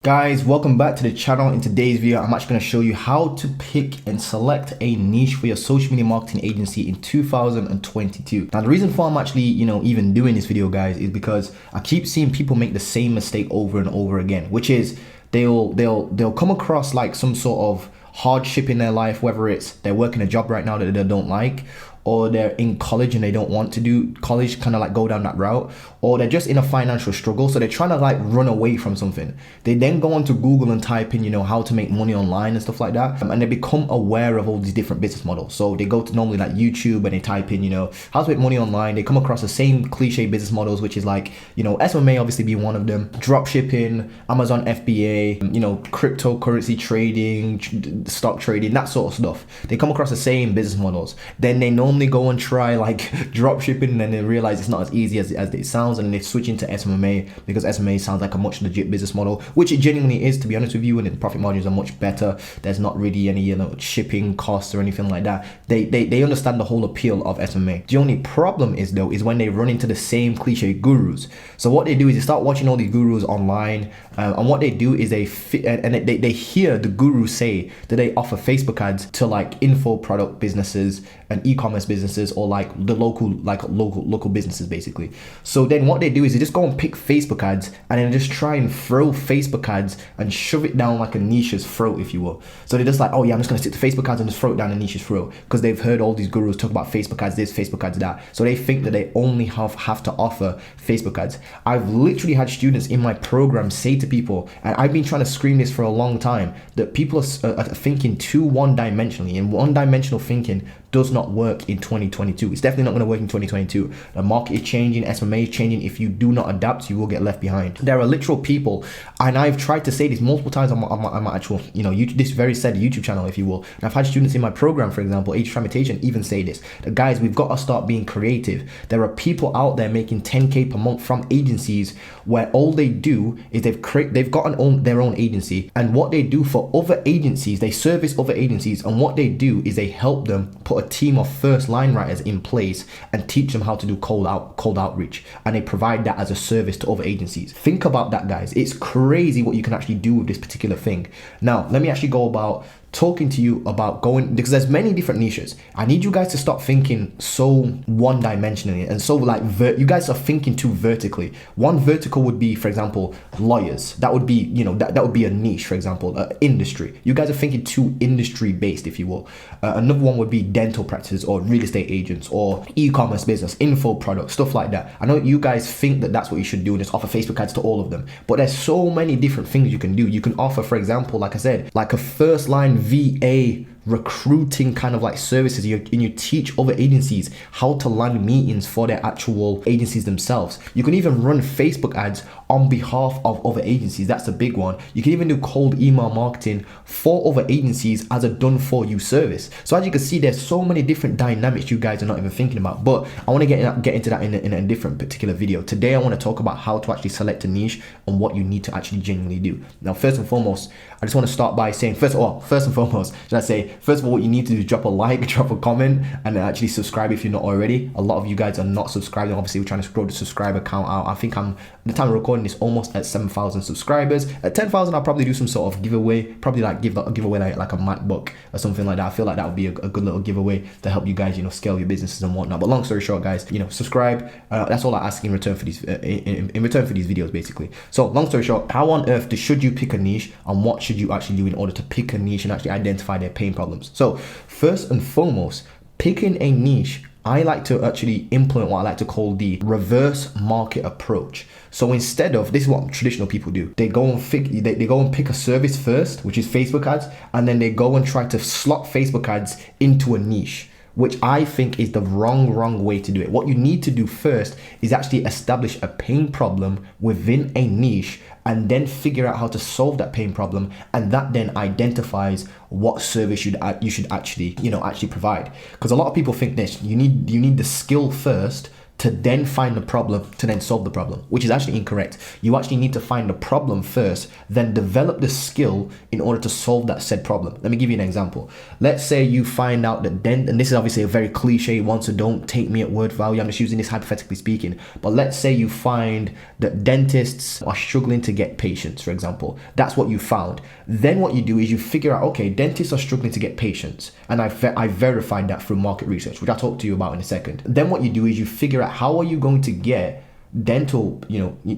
Guys, welcome back to the channel. In today's video, I'm actually going to show you how to pick and select a niche for your social media marketing agency in 2022. Now, the reason for I'm actually, even doing this video, guys, is because I keep seeing people make the same mistake over and over again, which is they'll come across like some sort of hardship in their life, whether it's they're working a job right now that they don't like, or they're in college and they don't want to do college, kind of like go down that route, or they're just in a financial struggle, so they're trying to like run away from something. They then go onto Google and type in, how to make money online and stuff like that, and they become aware of all these different business models. So they go to normally like YouTube and they type in, how to make money online. They come across the same cliche business models, which is like, SMMA obviously being one of them, drop shipping, Amazon FBA, cryptocurrency trading, stock trading, that sort of stuff. They come across the same business models. Then they normally go and try like drop shipping, and then they realize it's not as easy as it sounds, and they switch into SMMA because SMMA sounds like a much legit business model, which it genuinely is, to be honest with you, and the profit margins are much better. There's not really any shipping costs or anything like that. They understand the whole appeal of SMMA. The only problem is when they run into the same cliche gurus. So what they do is they start watching all these gurus online, and what they do is they hear the gurus say that they offer Facebook ads to like info product businesses and e-commerce businesses, or like the local businesses basically. So then what they do is they just go and pick Facebook ads and then just try and throw Facebook ads and shove it down like a niche's throat, if you will. So they're just like, oh yeah, I'm just gonna stick to Facebook ads and just throw it down a niche's throat, because they've heard all these gurus talk about Facebook ads this, Facebook ads that. So they think that they only have to offer Facebook ads. I've literally had students in my program say to people, and I've been trying to scream this for a long time, that people are thinking too one-dimensionally, and one-dimensional thinking does not work in 2022. It's definitely not going to work in 2022. The market is changing, SMMA is changing. If you do not adapt, you will get left behind. There are literal people, and I've tried to say this multiple times on my actual, YouTube, this very said YouTube channel, if you will. And I've had students in my program, for example, Age Tramitation, even say this. The guys, we've got to start being creative. There are people out there making 10K per month from agencies where all they do is they've got their own agency, and what they do for other agencies, they service other agencies, and what they do is they help them put a team of first line writers in place and teach them how to do cold outreach, and they provide that as a service to other agencies. Think about that, guys. It's crazy what you can actually do with this particular thing. Now let me actually go about talking to you about because there's many different niches. I need you guys to stop thinking so one-dimensionally, and so like you guys are thinking too vertically. One vertical would be, for example, lawyers. That would be, that would be a niche, for example, industry. You guys are thinking too industry based, if you will. Another one would be dental practices, or real estate agents, or e-commerce business, info products, stuff like that. I know you guys think that that's what you should do and just offer Facebook ads to all of them, but there's so many different things you can do. You can offer, for example, like I said, like a first line VA recruiting kind of like services, and you teach other agencies how to land meetings for their actual agencies themselves. You can even run Facebook ads on behalf of other agencies. That's a big one. You can even do cold email marketing for other agencies as a done for you service. So as you can see, there's so many different dynamics you guys are not even thinking about, but I want to get into that in a different particular video. Today I want to talk about how to actually select a niche and what you need to actually genuinely do. Now first and foremost, I just want to start by saying, first of all, what you need to do is drop a like, drop a comment, and actually subscribe if you're not already. A lot of you guys are not subscribing. Obviously, we're trying to grow the subscriber count out. I think at the time of recording this, almost at 7,000 subscribers. At 10,000, I'll probably do some sort of giveaway. Probably like give away like a MacBook or something like that. I feel like that would be a good little giveaway to help you guys, scale your businesses and whatnot. But long story short, guys, subscribe. That's all I ask in return for these in return for these videos, basically. So long story short, how on earth should you pick a niche, and what should you actually do in order to pick a niche and actually identify their pain problems? So first and foremost, picking a niche, I like to actually implement what I like to call the reverse market approach. So instead of, this is what traditional people do, they go and pick a service first, which is Facebook ads, and then they go and try to slot Facebook ads into a niche, which I think is the wrong way to do it. What you need to do first is actually establish a pain problem within a niche, and then figure out how to solve that pain problem, and that then identifies what service you should actually provide. Because a lot of people think this, you need the skill first to then find the problem, to then solve the problem, which is actually incorrect. You actually need to find the problem first, then develop the skill in order to solve that said problem. Let me give you an example. Let's say you find out that and this is obviously a very cliche one, so don't take me at word value. I'm just using this hypothetically speaking. But let's say you find that dentists are struggling to get patients, for example. That's what you found. Then what you do is you figure out, okay, dentists are struggling to get patients. And I verified that through market research, which I'll talk to you about in a second. Then what you do is you figure out how are you going to get dental,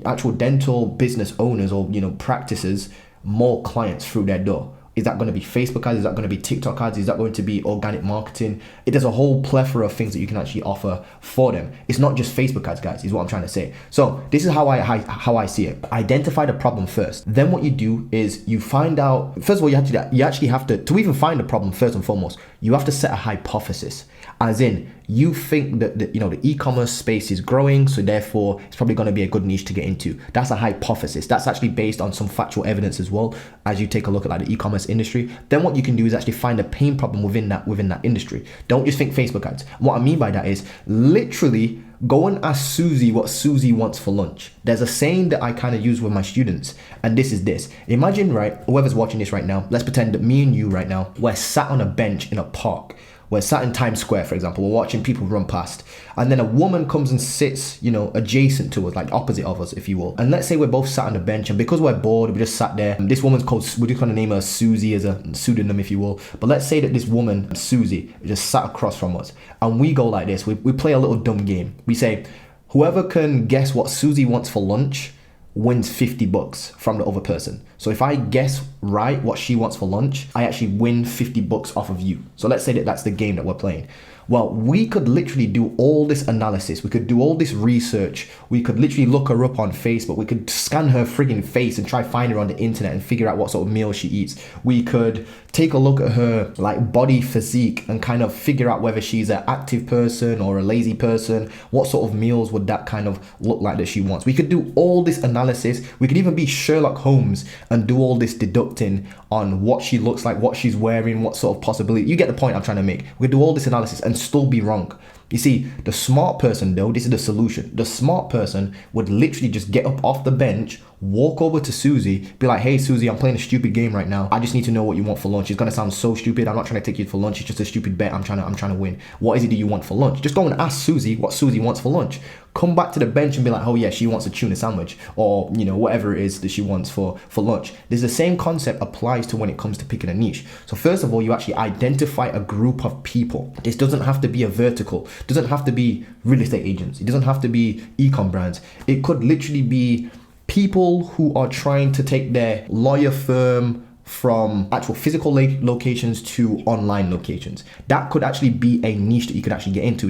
actual dental business owners or, practices more clients through their door. Is that going to be Facebook ads? Is that going to be TikTok ads? Is that going to be organic marketing? There's a whole plethora of things that you can actually offer for them. It's not just Facebook ads, guys, is what I'm trying to say. So this is how I see it. Identify the problem first. Then what you do is you find out, first of all, you actually have to even find the problem first and foremost, you have to set a hypothesis. As in, you think that the e-commerce space is growing, so therefore it's probably going to be a good niche to get into. That's a hypothesis. That's actually based on some factual evidence as well. As you take a look at like the e-commerce industry, then what you can do is actually find a pain problem within that industry. Don't just think Facebook ads. What I mean by that is literally go and ask Susie what Susie wants for lunch. There's a saying that I kind of use with my students, and this is this. Imagine, right, whoever's watching this right now, let's pretend that me and you right now, we're sat on a bench in a park. We're sat in Times Square, for example, we're watching people run past, and then a woman comes and sits, adjacent to us, like opposite of us, if you will. And let's say we're both sat on the bench, and because we're bored, we just sat there. And this woman's called, we're just gonna name her Susie as a pseudonym, if you will. But let's say that this woman, Susie, just sat across from us, and we go like this. We play a little dumb game. We say, whoever can guess what Susie wants for lunch wins $50 from the other person. So if I guess right what she wants for lunch, I actually win $50 off of you. So let's say that that's the game that we're playing. Well, we could literally do all this analysis. We could do all this research. We could literally look her up on Facebook. We could scan her frigging face and try find her on the internet and figure out what sort of meal she eats. We could take a look at her like body physique and kind of figure out whether she's an active person or a lazy person. What sort of meals would that kind of look like that she wants? We could do all this analysis. We could even be Sherlock Holmes and do all this deducting on what she looks like, what she's wearing, what sort of possibility. You get the point I'm trying to make. We could do all this analysis and still be wrong. You see, the smart person though, this is the solution. The smart person would literally just get up off the bench, walk over to Susie, be like, hey Susie, I'm playing a stupid game right now. I just need to know what you want for lunch. It's gonna sound so stupid. I'm not trying to take you for lunch. It's just a stupid bet. I'm trying to win. What is it that you want for lunch? Just go and ask Susie what Susie wants for lunch. Come back to the bench and be like, oh yeah, she wants a tuna sandwich, or whatever it is that she wants for lunch. There's the same concept applies to when it comes to picking a niche. So first of all, you actually identify a group of people. This doesn't have to be a vertical. It doesn't have to be real estate agents. It doesn't have to be e-com brands. It could literally be people who are trying to take their lawyer firm from actual physical locations to online locations. That could actually be a niche that you could actually get into.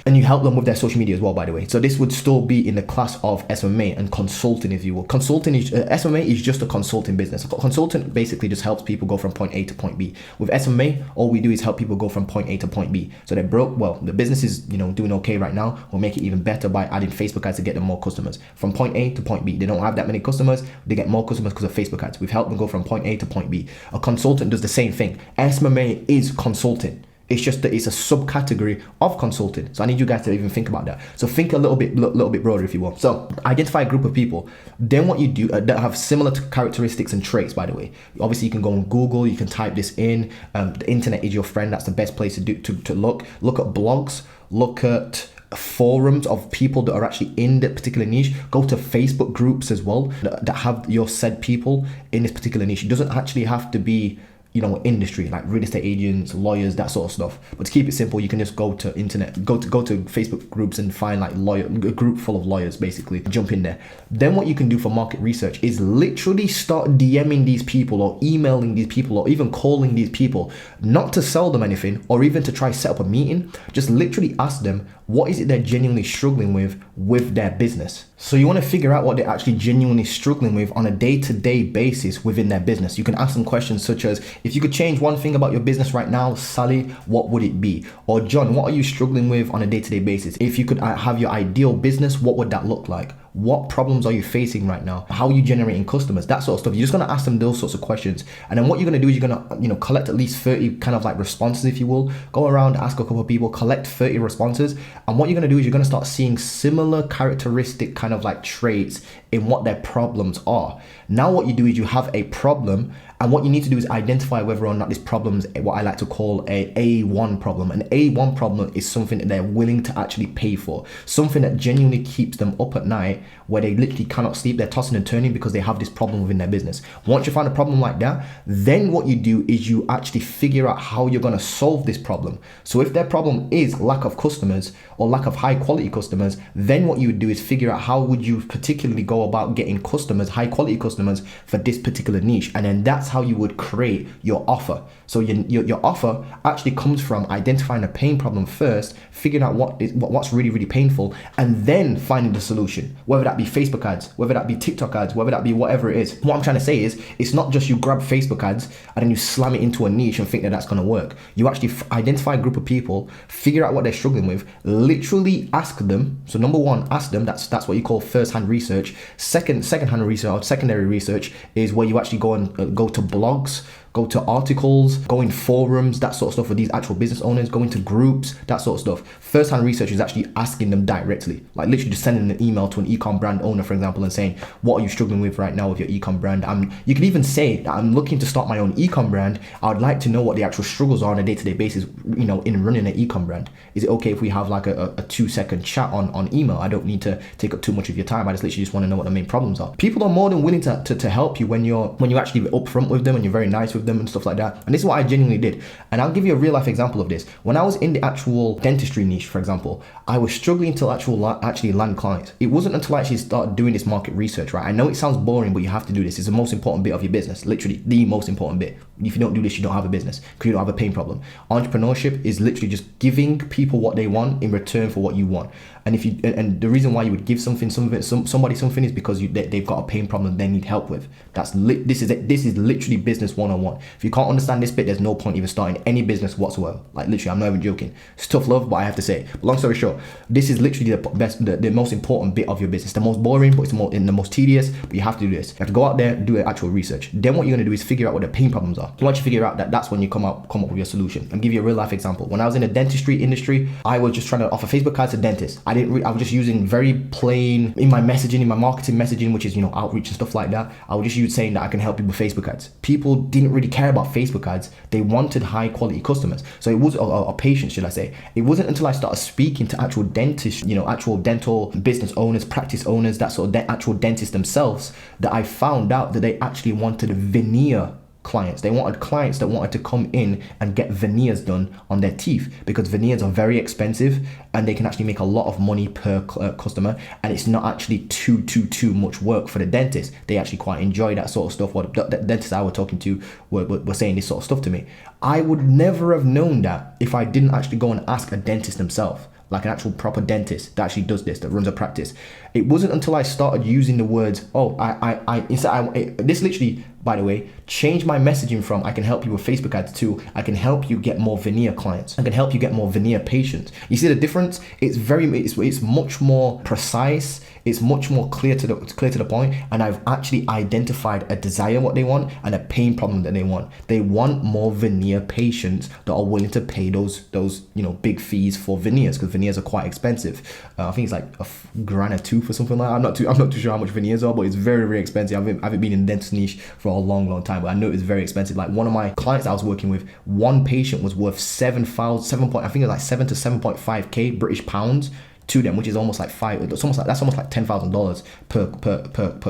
And you help them with their social media as well, by the way. So this would still be in the class of SMMA and consulting, if you will. SMMA is just a consulting business. A consultant basically just helps people go from point A to point B. With SMMA, all we do is help people go from point A to point B. So they're broke. Well, the business is doing okay right now. We'll make it even better by adding Facebook ads to get them more customers. From point A to point B, they don't have that many customers. They get more customers because of Facebook ads. We've helped them go from point A to point B. A consultant does the same thing. SMMA is consulting. It's just that it's a subcategory of consulting. So I need you guys to even think about that. So think a little bit broader, if you will. So identify a group of people. Then what you do that have similar characteristics and traits, by the way. Obviously, you can go on Google. You can type this in. The internet is your friend. That's the best place to look. Look at blogs. Look at forums of people that are actually in that particular niche. Go to Facebook groups as well that have your said people in this particular niche. It doesn't actually have to be industry like real estate agents, lawyers, that sort of stuff. But to keep it simple, you can just go to Facebook groups and find like a group full of lawyers, basically. Jump in there. Then what you can do for market research is literally start DMing these people or emailing these people or even calling these people, not to sell them anything or even to try set up a meeting. Just literally ask them what is it they're genuinely struggling with their business. So you want to figure out what they're actually genuinely struggling with on a day-to-day basis within their business. You can ask them questions such as, if you could change one thing about your business right now, Sally, what would it be? Or John, what are you struggling with on a day-to-day basis? If you could have your ideal business, what would that look like? What problems are you facing right now? How are you generating customers? That sort of stuff. You're just going to ask them those sorts of questions. And then what you're going to do is you're going to, collect at least 30 kind of like responses, if you will. Go around, ask a couple of people, collect 30 responses. And what you're going to do is you're going to start seeing similar characteristic kind of like traits in what their problems are. Now what you do is you have a problem, and what you need to do is identify whether or not this problem is what I like to call a A1 problem. An A1 problem is something that they're willing to actually pay for, something that genuinely keeps them up at night, where they literally cannot sleep, they're tossing and turning because they have this problem within their business. Once you find a problem like that, then what you do is you actually figure out how you're going to solve this problem. So if their problem is lack of customers or lack of high quality customers, then what you would do is figure out how would you particularly go about getting customers, high quality customers for this particular niche. And then that's how you would create your offer. So your offer actually comes from identifying a pain problem first, figuring out what's really, really painful, and then finding the solution, whether that be Facebook ads, whether that be TikTok ads, whether that be whatever it is. What I'm trying to say is, it's not just you grab Facebook ads and then you slam it into a niche and think that that's going to work. You actually identify a group of people, figure out what they're struggling with, literally ask them. So number one, ask them. That's what you call first-hand research. Secondhand research or secondary research is where you actually go to blogs, go to articles, go in forums, that sort of stuff with these actual business owners, go into groups, that sort of stuff. First-hand research is actually asking them directly, like literally just sending an email to an e-com brand owner, for example, and saying, what are you struggling with right now with your e-com brand? You can even say that I'm looking to start my own e-com brand. I would like to know what the actual struggles are on a day-to-day basis, in running an e-com brand. Is it okay if we have like a 2-second chat on email? I don't need to take up too much of your time. I just literally just want to know what the main problems are. People are more than willing to help you when you're actually upfront with them and you're very nice with them and stuff like that. And this is what I genuinely did. And I'll give you a real life example of this. When I was in the actual dentistry niche, for example, I was struggling to actually land clients. It wasn't until I actually started doing this market research, right? I know it sounds boring, but you have to do this. It's the most important bit of your business, literally the most important bit. If you don't do this, you don't have a business because you don't have a pain problem. Entrepreneurship is literally just giving people what they want in return for what you want. And and the reason why you would give somebody something is because they've got a pain problem they need help with. This is literally business 101. If you can't understand this bit, there's no point even starting any business whatsoever. Like literally, I'm not even joking. It's tough love, but I have to say. But long story short, this is literally the most important bit of your business. The most boring, but it's the most tedious. But you have to do this. You have to go out there, do actual research. Then what you're gonna do is figure out what the pain problems are. Once you figure out that's when you come up with your solution. I'll give you a real life example. When I was in the dentistry industry, I was just trying to offer Facebook ads to dentists. I was just using very plain in my messaging, in my marketing messaging, which is outreach and stuff like that. I would just use saying that I can help you with Facebook ads. People didn't really care about Facebook ads. They wanted high quality customers. So it was or patients, should I say. It wasn't until I started speaking to actual dentists, actual dental business owners, practice owners, that sort of actual dentists themselves, that I found out that they actually wanted veneer clients. They wanted clients that wanted to come in and get veneers done on their teeth, because veneers are very expensive and they can actually make a lot of money per customer, and it's not actually too much work for the dentist. They actually quite enjoy that sort of stuff. What the dentists I was talking to were saying this sort of stuff to me. I would never have known that if I didn't actually go and ask a dentist himself, like an actual proper dentist that actually does this, that runs a practice. It wasn't until I started using the words, this literally, by the way, changed my messaging from I can help you with Facebook ads to I can help you get more veneer clients. I can help you get more veneer patients. You see the difference? It's much more precise. It's much more clear to the point, and I've actually identified a desire what they want and a pain problem that they want. They want more veneer patients that are willing to pay those big fees for veneers, because veneers are quite expensive. I think it's like $1,000 a tooth or something like that. I'm not too sure how much veneers are, but it's very, very expensive. I haven't been in the dentist niche for a long time, but I know it's very expensive. Like one of my clients I was working with, one patient was worth I think it was like 7 to 7.5k British pounds to them, which is almost like that's almost like $10,000 per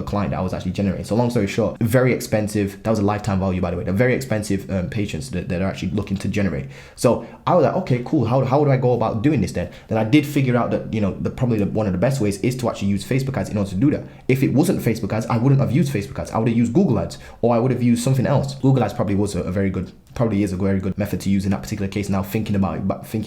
client that I was actually generating. So long story short, very expensive. That was a lifetime value, by the way. They're very expensive patients that are actually looking to generate. So I was like, okay, cool. How do I go about doing this then? Then I did figure out that probably one of the best ways is to actually use Facebook ads in order to do that. If it wasn't Facebook ads, I wouldn't have used Facebook ads. I would have used Google ads, or I would have used something else. Google ads probably is a very good method to use in that particular case. Now thinking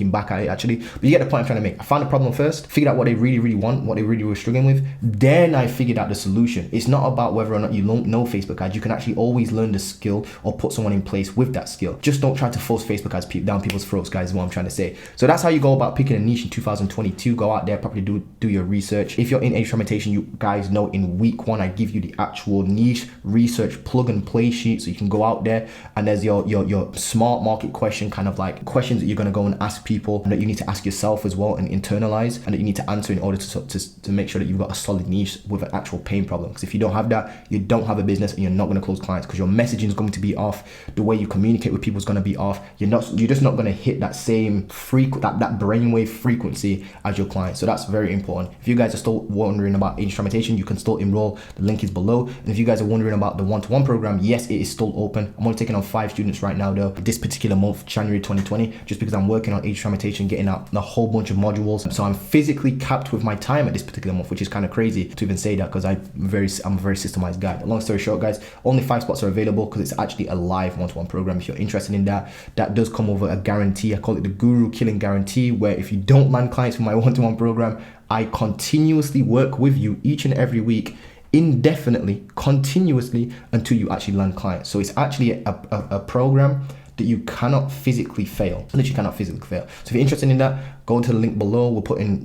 back at it, actually, but you get the point I'm trying to make. I found a problem first. first, figured out what they really want, what they really were struggling with. Then I figured out the solution. It's not about whether or not you know Facebook ads. You can actually always learn the skill or put someone in place with that skill. Just don't try to force Facebook ads down people's throats, guys, is what I'm trying to say. So that's how you go about picking a niche in 2022. Go out there, properly do your research. If you're in age discrimination, you guys know in week 1, I give you the actual niche research plug and play sheet. So you can go out there and there's your smart market question, kind of like questions that you're going to go and ask people and that you need to ask yourself as well and internalize, and that you need to answer in order to make sure that you've got a solid niche with an actual pain problem. Because if you don't have that, you don't have a business and you're not going to close clients, because your messaging is going to be off, the way you communicate with people is going to be off. You're just not going to hit that same that brainwave frequency as your clients. So that's very important. If you guys are still wondering about age discrimination, you can still enroll. The link is below. And if you guys are wondering about the one-to-one program, yes, it is still open. I'm only taking on 5 students right now though, this particular month, January 2020, just because I'm working on age discrimination, getting out a whole bunch of modules. So I'm physically capped with my time at this particular month, which is kind of crazy to even say that, because I'm a very systemized guy. Long story short, guys, only 5 spots are available because it's actually a live one-to-one program. If you're interested in that, that does come over a guarantee. I call it the guru killing guarantee, where if you don't land clients from my one-to-one program, I continuously work with you each and every week, indefinitely, continuously, until you actually land clients. So it's actually a program that you cannot physically fail. Literally cannot physically fail. So if you're interested in that, go to the link below. We'll put in,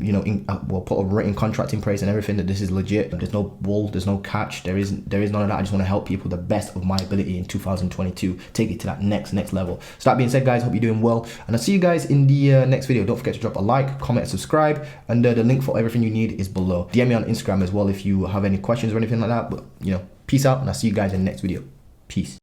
we'll put a written contract in place and everything, that this is legit. There's no bull, there's no catch. There is none of that. I just want to help people the best of my ability in 2022. Take it to that next level. So that being said, guys, hope you're doing well, and I'll see you guys in the next video. Don't forget to drop a like, comment, and subscribe, and the link for everything you need is below. DM me on Instagram as well if you have any questions or anything like that. But peace out, and I'll see you guys in the next video. Peace.